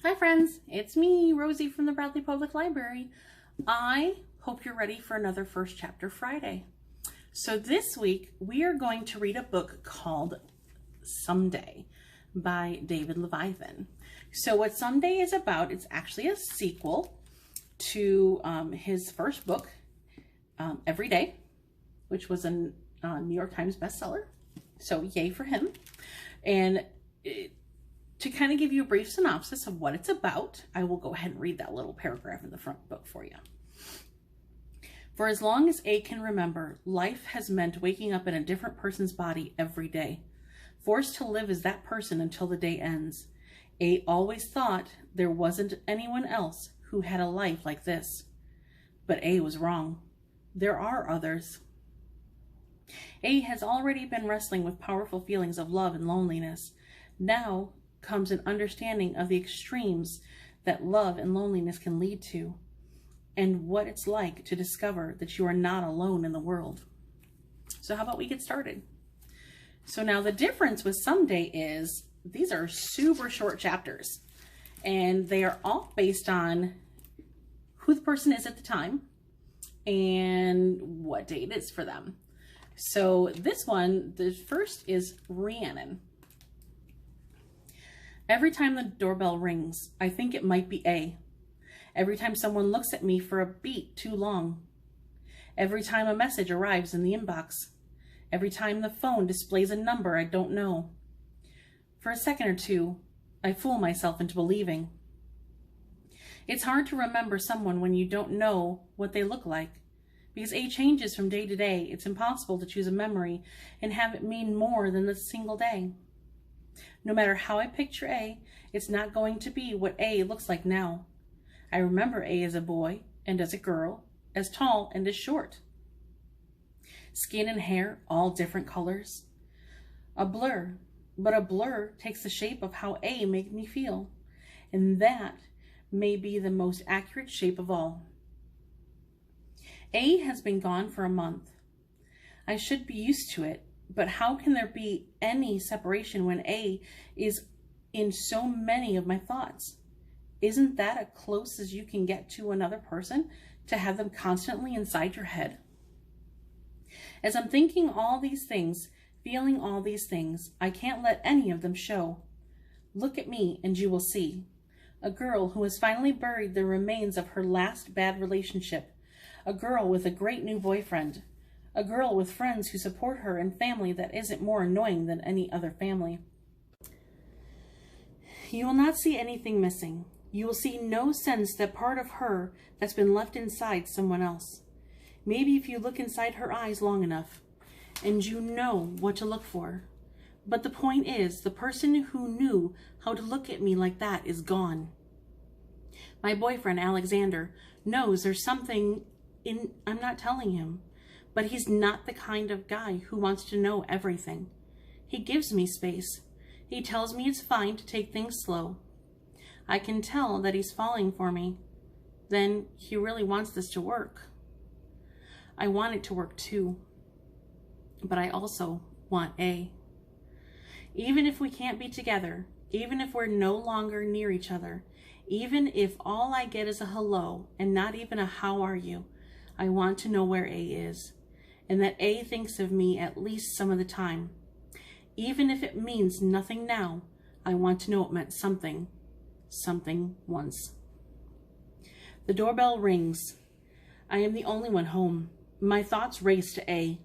Hi friends, it's me, Rosie from the Bradley Public Library. I hope you're ready for another First Chapter Friday. So this week we are going to read a book called Someday by David Levithan. So what Someday is about, it's actually a sequel to his first book, Every Day, which was a New York Times bestseller. So yay for him. And to kind of give you a brief synopsis of what it's about, I will go ahead and read that little paragraph in the front book for you. For as long as A can remember, life has meant waking up in a different person's body every day, forced to live as that person until the day ends. A always thought there wasn't anyone else who had a life like this. But A was wrong. There are others. A has already been wrestling with powerful feelings of love and loneliness. Now comes an understanding of the extremes that love and loneliness can lead to, and what it's like to discover that you are not alone in the world. So how about we get started? So now the difference with Someday is these are super short chapters, and they are all based on who the person is at the time and what day it is for them. So this one, the first is Rhiannon. Every time the doorbell rings, I think it might be A. Every time someone looks at me for a beat too long. Every time a message arrives in the inbox. Every time the phone displays a number I don't know. For a second or two, I fool myself into believing. It's hard to remember someone when you don't know what they look like. Because A changes from day to day, it's impossible to choose a memory and have it mean more than the single day. No matter how I picture A, it's not going to be what A looks like now. I remember A as a boy and as a girl, as tall and as short. Skin and hair, all different colors. A blur, but a blur takes the shape of how A made me feel, and that may be the most accurate shape of all. A has been gone for a month. I should be used to it. But how can there be any separation when A is in so many of my thoughts? Isn't that as close as you can get to another person, to have them constantly inside your head? As I'm thinking all these things, feeling all these things, I can't let any of them show. Look at me and you will see. A girl who has finally buried the remains of her last bad relationship. A girl with a great new boyfriend. A girl with friends who support her and family that isn't more annoying than any other family. You will not see anything missing. You will see no sense that part of her that's been left inside someone else. Maybe if you look inside her eyes long enough, and you know what to look for. But the point is, the person who knew how to look at me like that is gone. My boyfriend, Alexander, knows there's something I'm not telling him. But he's not the kind of guy who wants to know everything. He gives me space. He tells me it's fine to take things slow. I can tell that he's falling for me. Then he really wants this to work. I want it to work too. But I also want A. Even if we can't be together, even if we're no longer near each other, even if all I get is a hello and not even a how are you, I want to know where A is. And that A thinks of me at least some of the time. Even if it means nothing now, I want to know it meant something once. The doorbell rings. I am the only one home. My thoughts race to A.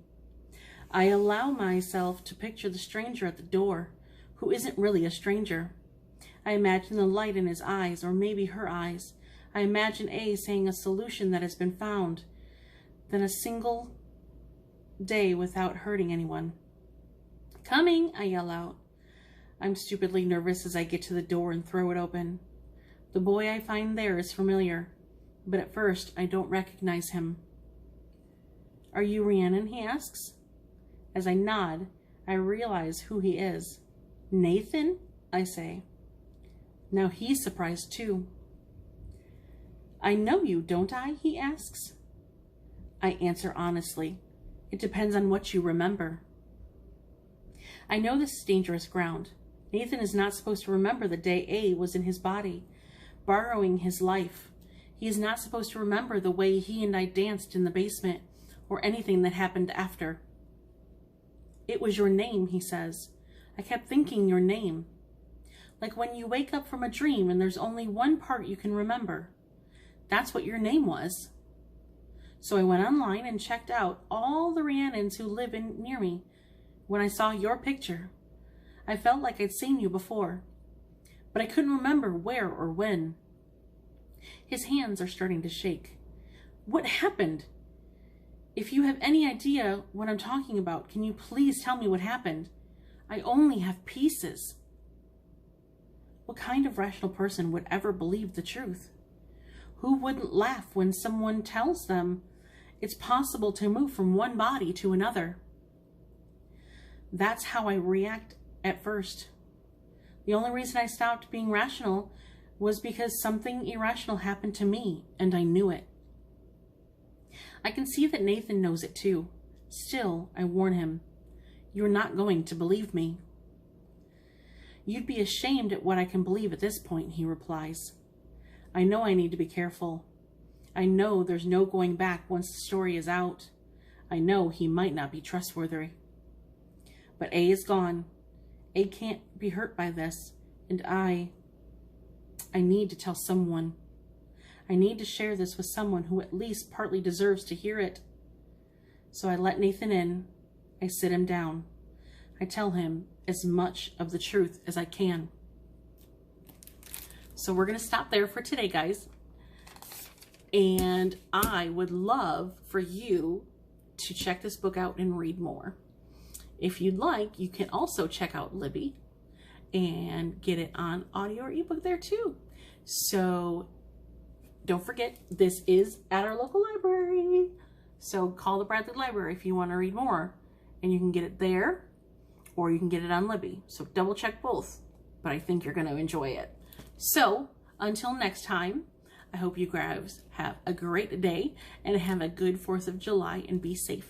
I allow myself to picture the stranger at the door, who isn't really a stranger. I imagine the light in his eyes, or maybe her eyes. I imagine A saying a solution that has been found. Then a single day without hurting anyone. Coming, I yell out. I'm stupidly nervous as I get to the door and throw it open. The boy I find there is familiar, but at first I don't recognize him. Are you Rhiannon? He asks. As I nod, I realize who he is. Nathan? I say. Now he's surprised too. I know you, don't I? He asks. I answer honestly. It depends on what you remember. I know this is dangerous ground. Nathan is not supposed to remember the day A was in his body. borrowing his life. He is not supposed to remember the way he and I danced in the basement or anything that happened after. It was your name, he says. I kept thinking your name. Like when you wake up from a dream and there's only one part you can remember. That's what your name was. So I went online and checked out all the Rhiannons who live near me. When I saw your picture, I felt like I'd seen you before, but I couldn't remember where or when. His hands are starting to shake. What happened? If you have any idea what I'm talking about, can you please tell me what happened? I only have pieces. What kind of rational person would ever believe the truth? Who wouldn't laugh when someone tells them it's possible to move from one body to another? That's how I react at first. The only reason I stopped being rational was because something irrational happened to me, and I knew it. I can see that Nathan knows it too. Still, I warn him, you're not going to believe me. You'd be ashamed at what I can believe at this point, he replies. I know I need to be careful. I know there's no going back once the story is out. I know he might not be trustworthy. But A is gone. A can't be hurt by this, and I need to tell someone. I need to share this with someone who at least partly deserves to hear it. So I let Nathan in. I sit him down. I tell him as much of the truth as I can. So we're going to stop there for today, guys. And I would love for you to check this book out and read more. If you'd like, you can also check out Libby and get it on audio or ebook there too. So don't forget, this is at our local library. So call the Bradley Library if you want to read more, and you can get it there or you can get it on Libby. So double check both, but I think you're going to enjoy it. So until next time, I hope you guys have a great day and have a good 4th of July and be safe.